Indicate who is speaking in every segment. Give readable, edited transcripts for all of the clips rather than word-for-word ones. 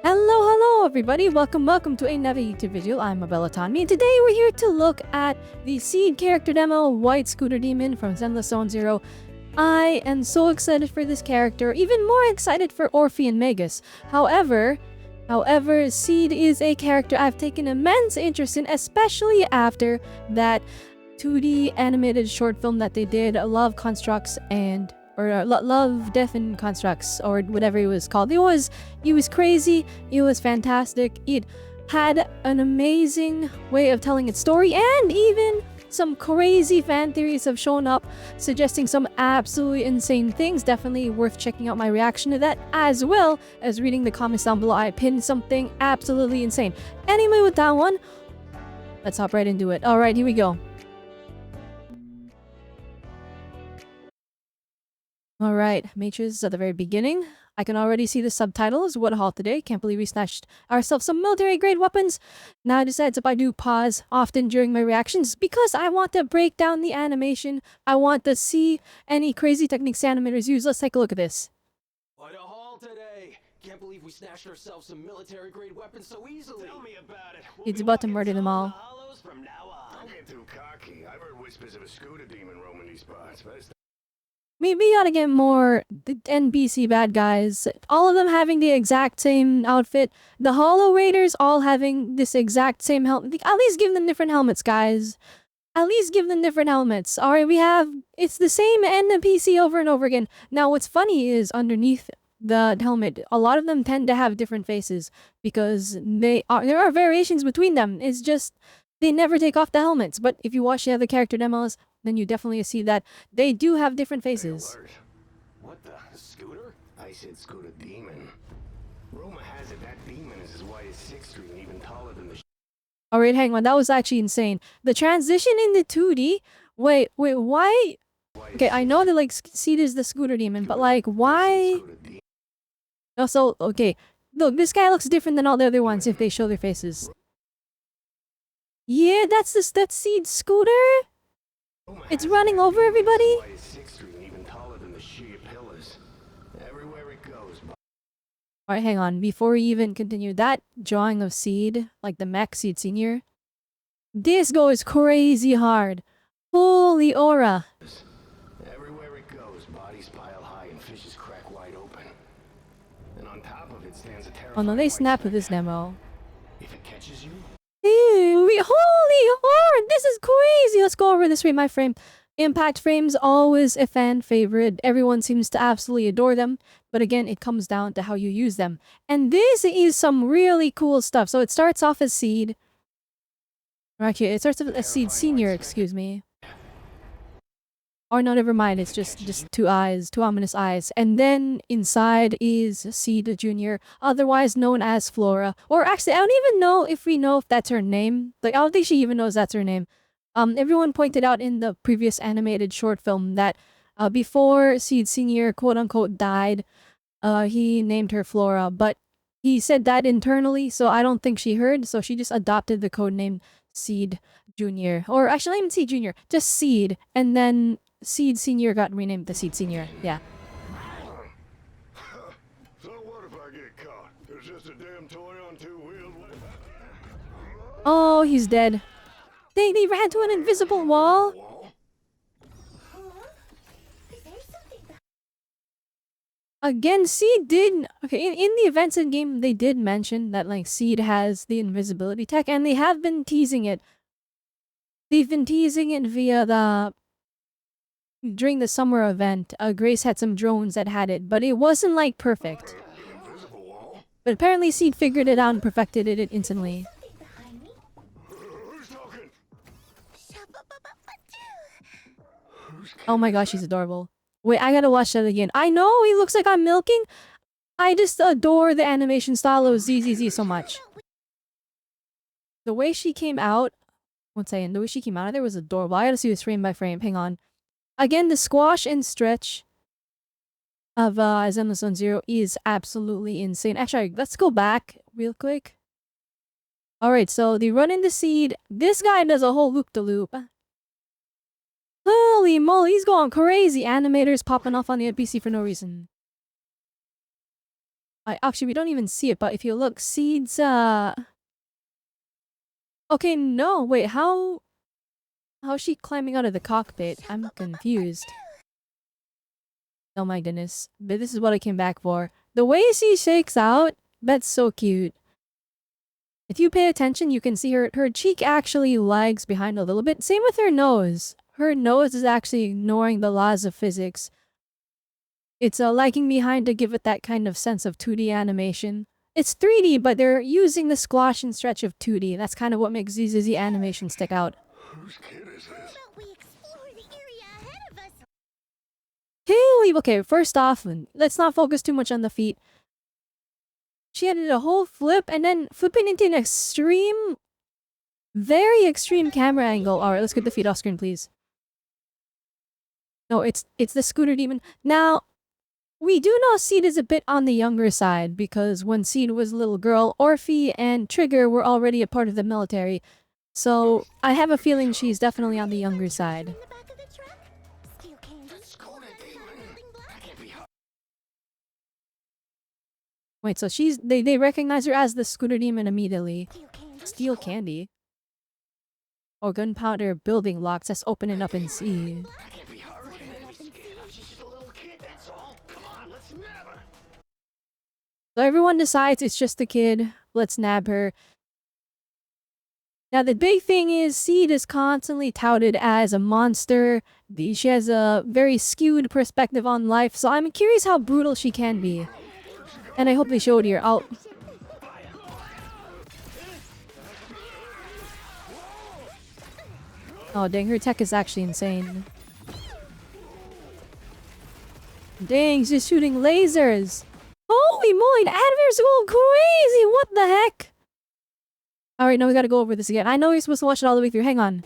Speaker 1: Hello everybody, welcome to another YouTube video. I'm Robelle, Autonomy, and today we're here to look at the Seed character demo, White Scooter Demon from Zenless Zone Zero. I am so excited for this character, even more excited for Orphe and Magus. However, Seed is a character I've taken immense interest in, especially after that 2D animated short film that they did, Love Constructs Love, Death and Constructs, or whatever it was called. It was crazy, it was fantastic, it had an amazing way of telling its story, and even some crazy fan theories have shown up suggesting some absolutely insane things. Definitely worth checking out my reaction to that, as well as reading the comments down below. I pinned something absolutely insane. Anyway, with that one, let's hop right into it. Alright, here we go. Alright, mages at the very beginning. I can already see the subtitles. What a haul today. Can't believe we snatched ourselves some military grade weapons. Now I decided I do pause often during my reactions because I want to break down the animation. I want to see any crazy techniques animators use. Let's take a look at this.
Speaker 2: What a haul today! Can't believe we snatched ourselves some military grade weapons so easily. Tell me about it.
Speaker 1: It's about to murder them all.
Speaker 2: From now on.
Speaker 3: Don't get too cocky. I've heard whispers of a scooter demon roaming these parts.
Speaker 1: Maybe you gotta get more the NPC bad guys. All of them having the exact same outfit. The Hollow Raiders all having this exact same helmet. At least give them different helmets, guys. At least give them different helmets. Alright, it's the same NPC over and over again. Now, what's funny is underneath the helmet, a lot of them tend to have different faces because there are variations between them. It's just they never take off the helmets. But if you watch the other character demos, then you definitely see that they do have different faces.
Speaker 2: What the? Scooter?
Speaker 3: I said scooter demon. Rumor has it that demon is as wide as 6th Street and even taller than the
Speaker 1: Alright, hang on. That was actually insane. The transition in the 2D? Wait, why? Okay, I know that, like, Seed is the scooter demon, but, like, why? Also, okay. Look, this guy looks different than all the other ones if they show their faces. Yeah, that's Seed's scooter? It's running over everybody? Alright, hang on. Before we even continue, that drawing of Seed, like the Mech Seed Senior, this goes crazy hard. Holy aura.
Speaker 3: Everywhere it goes, bodies pile high and fishes crack wide open. And on top of it stands a terrifying.
Speaker 1: Oh no, they snap with this demo.
Speaker 3: If it catches you,
Speaker 1: Ew, holy hard! This is crazy! Let's go over this frame by frame. Impact frames, always a fan favorite. Everyone seems to absolutely adore them. But again, it comes down to how you use them. And this is some really cool stuff. So it starts off as Seed. Or actually, it starts off as Seed Senior, excuse me. Or no, never mind. It's just two eyes, two ominous eyes. And then inside is Seed Junior, otherwise known as Flora. Or actually, I don't even know if that's her name. Like, I don't think she even knows that's her name. Everyone pointed out in the previous animated short film that before Seed Senior quote-unquote died, he named her Flora, but he said that internally, so I don't think she heard, so she just adopted the codename Seed Junior. Or actually, not even Seed Junior, just Seed, and then Seed Senior got renamed the Seed Senior, yeah.
Speaker 3: so what if I get caught? There's just a damn toy on 2 wheels.
Speaker 1: Oh, he's dead. They ran to an invisible wall. Again, Seed did... Okay, in the events in game, they did mention that, like, Seed has the invisibility tech, and they have been teasing it. They've been teasing it via the... During the summer event, Grace had some drones that had it, but it wasn't, like, perfect. But apparently Seed figured it out and perfected it instantly. Oh my gosh, he's adorable. Wait, I gotta watch that again. I know he looks like I'm milking. I just adore the animation style of ZZZ so much. The way she came out... One second, the way she came out of there was adorable. I gotta see this frame by frame. Hang on. Again, the squash and stretch of Zenless Zone Zero is absolutely insane. Actually, let's go back real quick. Alright, so they run into Seed. This guy does a whole loop-de-loop. Holy moly, he's going crazy. Animators popping off on the NPC for no reason. Actually, we don't even see it, but if you look, Seed's, okay, no, wait, how's she climbing out of the cockpit? I'm confused. Oh my goodness. But this is what I came back for. The way she shakes out, that's so cute. If you pay attention, you can see her cheek actually lags behind a little bit. Same with her nose. Her nose is actually ignoring the laws of physics. It's lagging behind to give it that kind of sense of 2D animation. It's 3D, but they're using the squash and stretch of 2D. That's kind of what makes ZZZ animation stick out.
Speaker 3: Whose kid is this?
Speaker 1: Haley, okay, first off, let's not focus too much on the feet. She added a whole flip and then flipping into an extreme, very extreme camera angle. Alright, let's get the feet off screen, please. No, it's the scooter demon. Now, we do know Seed is a bit on the younger side because when Seed was a little girl, Orphe and Trigger were already a part of the military. So, I have a feeling she's definitely on the younger side. Wait, so they recognize her as the scooter demon immediately. Steel candy. Or gunpowder building blocks. That's opening up and see. So everyone decides it's just a kid. Let's nab her. Now the big thing is Seed is constantly touted as a monster. She has a very skewed perspective on life. So I'm curious how brutal she can be. And I hope they showed here. Oh dang, her tech is actually insane. Dang, she's shooting lasers. Holy moly, the animators go crazy! What the heck? Alright, now we gotta go over this again. I know you're supposed to watch it all the way through. Hang on.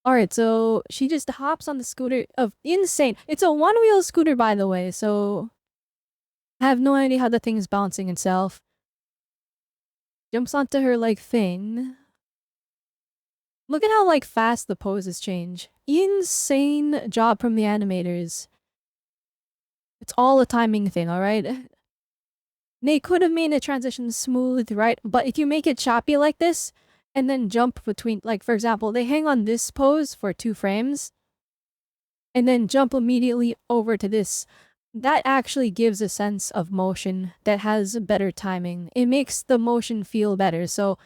Speaker 1: Alright, so she just hops on the scooter of insane. It's a one-wheel scooter, by the way, so I have no idea how the thing is balancing itself. Jumps onto her like thing. Look at how like fast the poses change. Insane job from the animators. It's all a timing thing, alright? They could have made the transition smooth, right? But if you make it choppy like this, and then jump between, like for example, they hang on this pose for 2 frames, and then jump immediately over to this. That actually gives a sense of motion that has better timing. It makes the motion feel better, so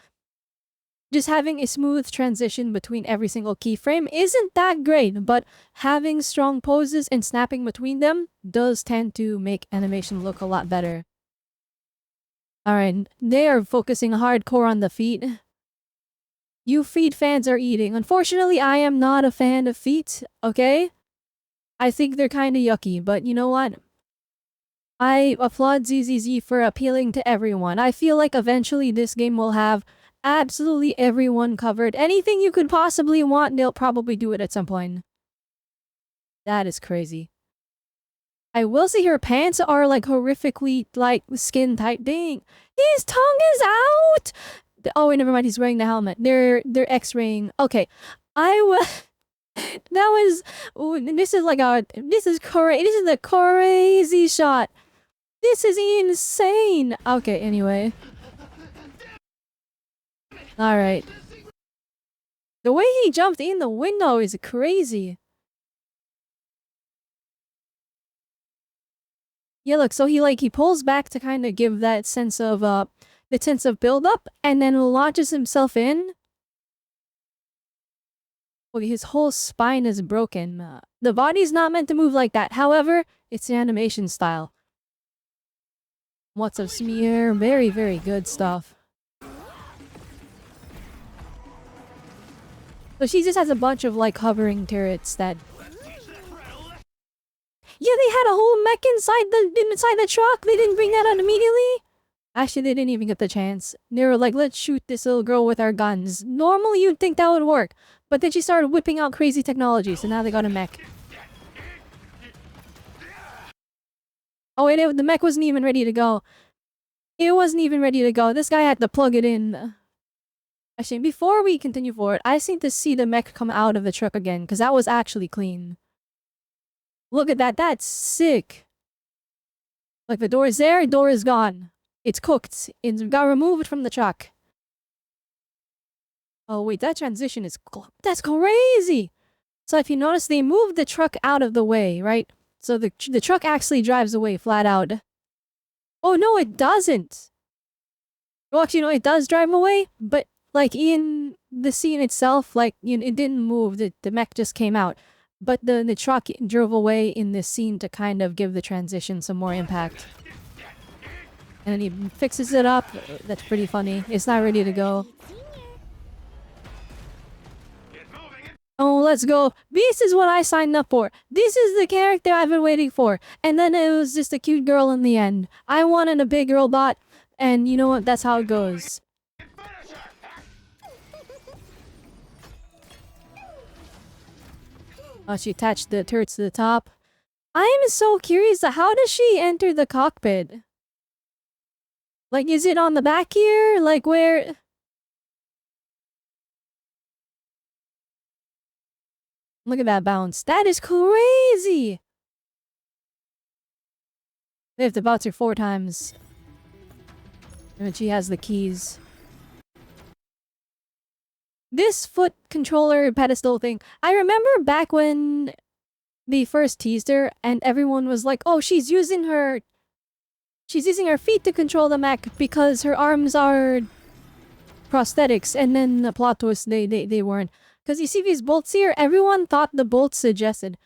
Speaker 1: just having a smooth transition between every single keyframe isn't that great, but having strong poses and snapping between them does tend to make animation look a lot better. Alright, they are focusing hardcore on the feet. You feet fans are eating. Unfortunately, I am not a fan of feet, okay? I think they're kinda yucky, but you know what? I applaud ZZZ for appealing to everyone. I feel like eventually this game will have absolutely everyone covered. Anything you could possibly want, they'll probably do it at some point. That is crazy. I will say her pants are like horrifically like skin tight. Dang, his tongue is out. Oh wait, never mind. He's wearing the helmet. They're X-raying. Okay, that was. Ooh, this is like a. This is crazy. This is a crazy shot. This is insane. Okay, anyway. All right. The way he jumped in the window is crazy. Yeah, look, so he pulls back to kind of give that sense of the sense of build up and then launches himself in. Well, his whole spine is broken. The body's not meant to move like that. However, it's the animation style. What's up, Smear? Very, very good stuff. So she just has a bunch of like hovering turrets that. Yeah, they had a whole mech inside the truck. They didn't bring that out immediately. Actually, they didn't even get the chance. They were like, let's shoot this little girl with our guns. Normally, you'd think that would work. But then she started whipping out crazy technology, so now they got a mech. Oh, wait, the mech wasn't even ready to go. It wasn't even ready to go. This guy had to plug it in. Actually, before we continue forward, I seem to see the mech come out of the truck again, because that was actually clean. Look at that. That's sick. Like the door is there, door is gone. It's cooked. It got removed from the truck. Oh wait, that transition is that's crazy. So if you notice, they moved the truck out of the way, right? So the truck actually drives away flat out. Oh no, it doesn't. Well, actually, no, it does drive away, but like in the scene itself, like it didn't move. The mech just came out, but the truck drove away in this scene to kind of give the transition some more impact. And then he fixes it up. That's pretty funny. It's not ready to go. Oh, let's go. This is what I signed up for. This is the character I've been waiting for. And then it was just a cute girl in the end. I wanted a big robot, and you know what? That's how it goes. Oh, she attached the turrets to the top. I am so curious. How does she enter the cockpit? Like, is it on the back here? Like, where... Look at that bounce. That is crazy! They have to bounce her 4 times. And she has the keys. This foot controller pedestal thing. I remember back when they first teased her and everyone was like, oh, she's using her feet to control the mech because her arms are prosthetics. And then the plot twist, they weren't. Because you see these bolts here, everyone thought the bolts suggested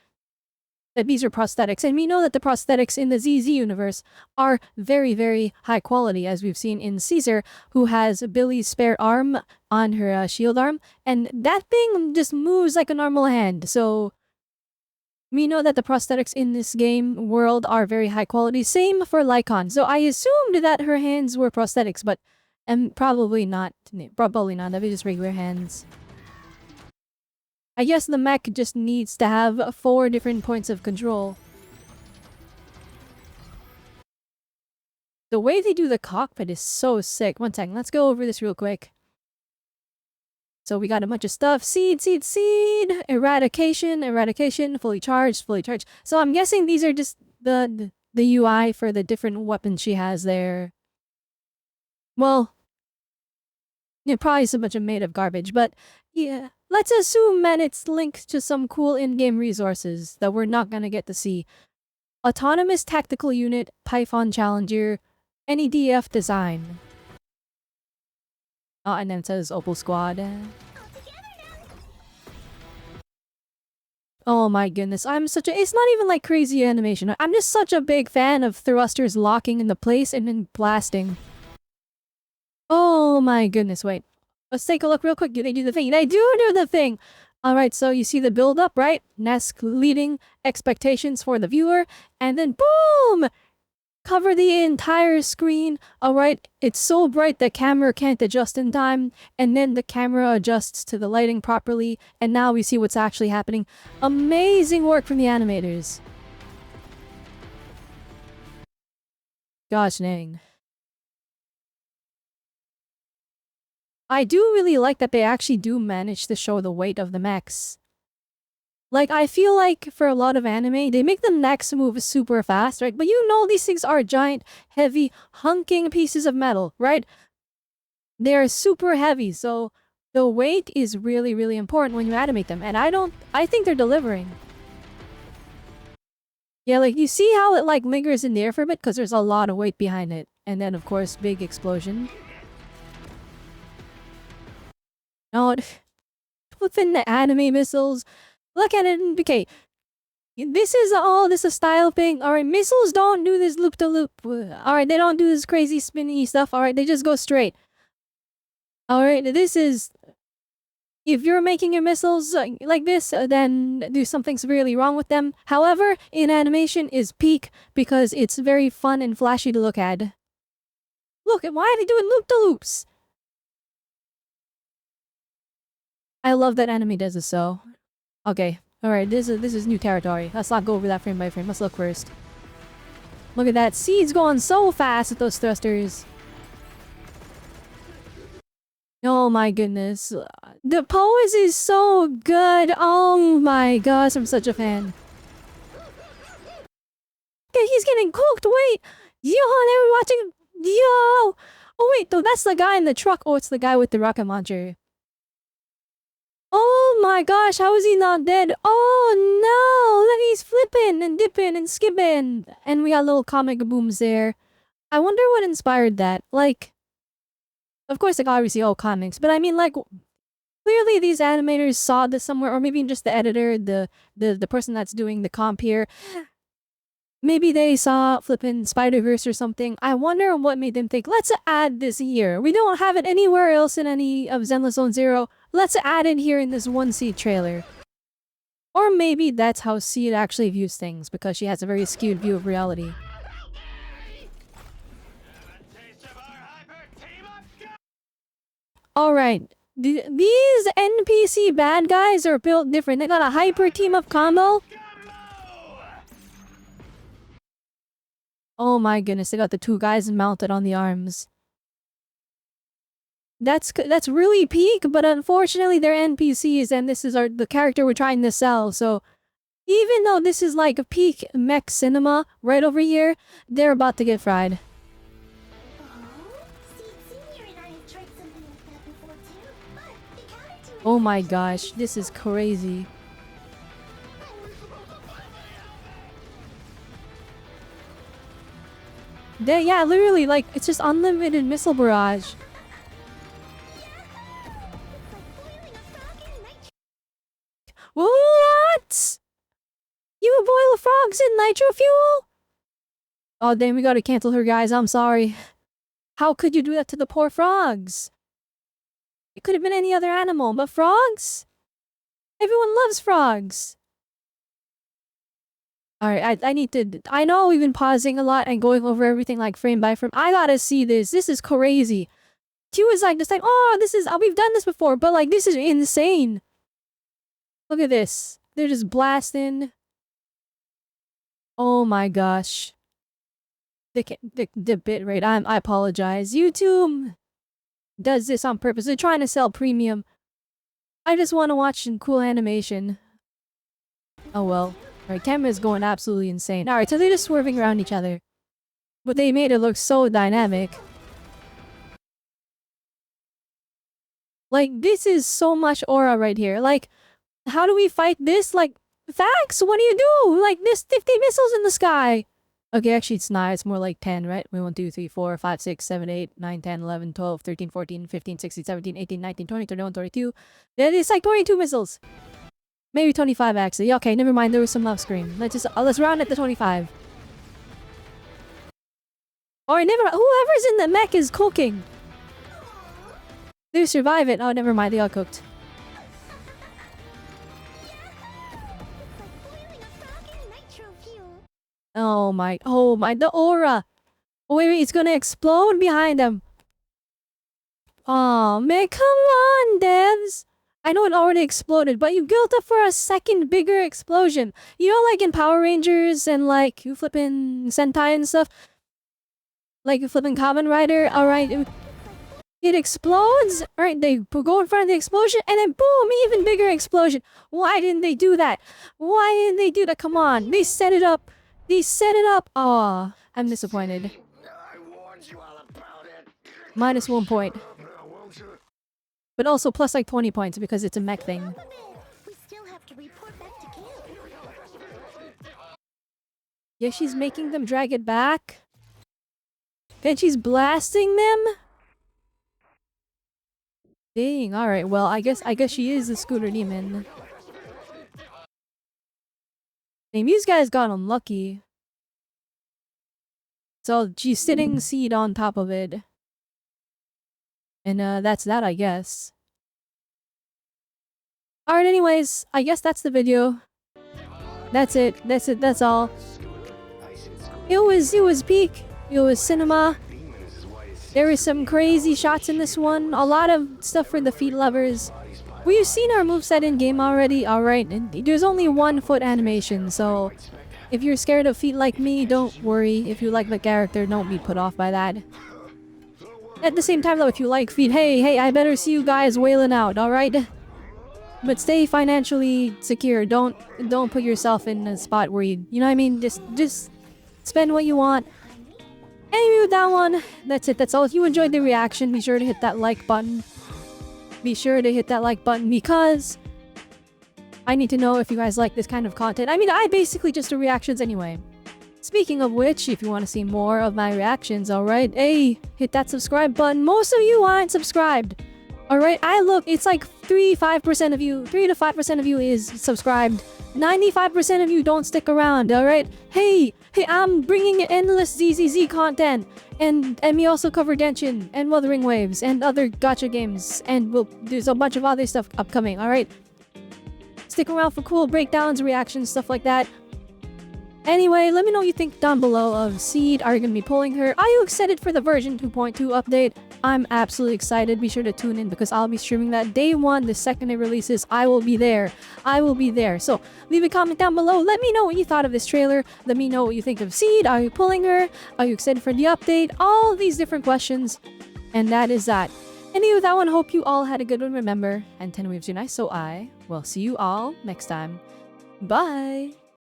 Speaker 1: that these are prosthetics. And we know that the prosthetics in the ZZ universe are very, very high quality, as we've seen in Caesar, who has Billy's spare arm on her shield arm. And that thing just moves like a normal hand. So we know that the prosthetics in this game world are very high quality. Same for Lycon. So I assumed that her hands were prosthetics, but probably not. Probably not. They're just regular hands. I guess the mech just needs to have 4 different points of control. The way they do the cockpit is so sick. One second, let's go over this real quick. So we got a bunch of stuff. Seed. Eradication, fully charged. So I'm guessing these are just the UI for the different weapons she has there. Well, yeah, probably a bunch of made of garbage, but yeah. Let's assume that it's linked to some cool in-game resources that we're not gonna get to see. Autonomous Tactical Unit, Python Challenger, NEDF Design. Oh, and then it says Opal Squad. Oh my goodness, it's not even like crazy animation. I'm just such a big fan of thrusters locking into place and then blasting. Oh my goodness, wait. Let's take a look real quick. Do they do the thing? They do the thing! Alright, so you see the build up, right? Nesk leading expectations for the viewer. And then boom! Cover the entire screen. Alright, it's so bright the camera can't adjust in time. And then the camera adjusts to the lighting properly. And now we see what's actually happening. Amazing work from the animators. Gosh dang. I do really like that they actually do manage to show the weight of the mechs. Like, I feel like for a lot of anime, they make the mechs move super fast, right? But you know these things are giant, heavy, hunking pieces of metal, right? They're super heavy, so the weight is really, really important when you animate them. And I think they're delivering. Yeah, like, you see how it, like, lingers in the air for a bit? Because there's a lot of weight behind it. And then, of course, big explosion. No, within the anime missiles, look at it. Okay, this is a style thing. All right, missiles don't do this loop to loop. All right, they don't do this crazy spinny stuff. All right, they just go straight. All right, this is if you're making your missiles like this, then there's something severely wrong with them. However, in animation is peak because it's very fun and flashy to look at. Look, why are they doing loop to loops? I love that anime does this so. Okay, alright, this is new territory. Let's not go over that frame by frame. Let's look first. Look at that. Seed's going so fast with those thrusters. Oh my goodness. The pose is so good. Oh my gosh, I'm such a fan. he's getting cooked. Wait. Yo, they were watching. Yo. Oh, wait, though, that's the guy in the truck. Oh, it's the guy with the rocket launcher. Oh my gosh, how is he not dead? Oh no, look, he's flipping and dipping and skipping. And we got little comic booms there. I wonder what inspired that. Like, of course, like, obviously, all comics. But I mean, like, clearly these animators saw this somewhere. Or maybe just the editor, the person that's doing the comp here. Maybe they saw flippin' Spider-Verse or something. I wonder what made them think, let's add this here. We don't have it anywhere else in any of Zenless Zone Zero. Let's add it here in this one Seed trailer. Or maybe that's how Seed actually views things, because she has a very skewed view of reality. Alright, these NPC bad guys are built different. They got a hyper team-up combo. Oh my goodness, they got the two guys mounted on the arms. That's really peak, but unfortunately they're NPCs and this is the character we're trying to sell. So even though this is like a peak mech cinema right over here, they're about to get fried. Oh my gosh, this is crazy. Yeah, literally, like, it's just unlimited missile barrage. What? You boil frogs in nitro fuel? Oh, damn, we gotta cancel her, guys. I'm sorry. How could you do that to the poor frogs? It could have been any other animal, but frogs? Everyone loves frogs. Alright, I need to... I know we've been pausing a lot and going over everything like frame by frame. I gotta see this. This is crazy. Q is like, just like, oh, this is... we've done this before, but like, this is insane. Look at this. They're just blasting. Oh my gosh. The bit rate. I apologize. YouTube does this on purpose. They're trying to sell premium. I just want to watch some cool animation. Oh well. Alright, camera's going absolutely insane. Alright, so they're just swerving around each other. But they made it look so dynamic. Like, this is so much aura right here. Like, how do we fight this? Like, facts? What do you do? Like, there's 50 missiles in the sky! Okay, actually it's not. It's more like 10, right? 1, 2, 3, 4, 5, 6, 7, 8, 9, 10, 11, 12, 13, 14, 15, 16, 17, 18, 19, 20, 21, 22. It's like 22 missiles. Maybe 25 actually. Okay, never mind. There was some off screen. Let's round at the 25. Alright, whoever's in the mech is cooking. They survive it. Oh, never mind. They all cooked. Oh my, the aura. Oh, wait, it's gonna explode behind them. Oh man, come on, devs. I know it already exploded, but you built up for a second bigger explosion. You know, like in Power Rangers and like you flipping Sentai and stuff? Like you flipping Kamen Rider, alright. It explodes, alright, they go in front of the explosion, and then boom, even bigger explosion. Why didn't they do that? Why didn't they do that? Come on, they set it up. They set it up. Aw, I'm disappointed. -1 point. But also plus like 20 points because it's a mech thing. Yeah, she's making them drag it back. And she's blasting them? Dang, alright, well, I guess she is the scooter demon. Damn, these guys got unlucky. So she's sitting Seed on top of it. And that's that, I guess. Alright, anyways, I guess that's the video. That's it, that's all. It was peak. It was cinema. There was some crazy shots in this one. A lot of stuff for the feet lovers. We've seen our moveset in game already. Alright, there's only 1 foot animation, so if you're scared of feet like me, don't worry. If you like the character, don't be put off by that. At the same time though, if you like feet, hey, I better see you guys wailing out, alright? But stay financially secure. Don't put yourself in a spot where you know what I mean? Just Spend what you want. Anyway, with that one, that's it. That's all. If you enjoyed the reaction, be sure to hit that like button. Be sure to hit that like button because I need to know if you guys like this kind of content. I mean, I basically just do reactions anyway. Speaking of which, if you want to see more of my reactions, alright, hey, hit that subscribe button. Most of you aren't subscribed. Alright, I look, it's like 3-5% of you, 3 to 5% of you is subscribed. 95% of you don't stick around, alright? Hey, I'm bringing endless ZZZ content. And we also cover Genshin and Wuthering Waves and other gacha games. And there's a bunch of other stuff upcoming, alright? Stick around for cool breakdowns, reactions, stuff like that. Anyway, let me know what you think down below of Seed. Are you going to be pulling her? Are you excited for the version 2.2 update? I'm absolutely excited. Be sure to tune in because I'll be streaming that day one, the second it releases. I will be there. I will be there. So leave a comment down below. Let me know what you thought of this trailer. Let me know what you think of Seed. Are you pulling her? Are you excited for the update? All these different questions. And that is that. Anyway, with that one, hope you all had a good one. Remember, and 10 waves are nice, so I will see you all next time. Bye!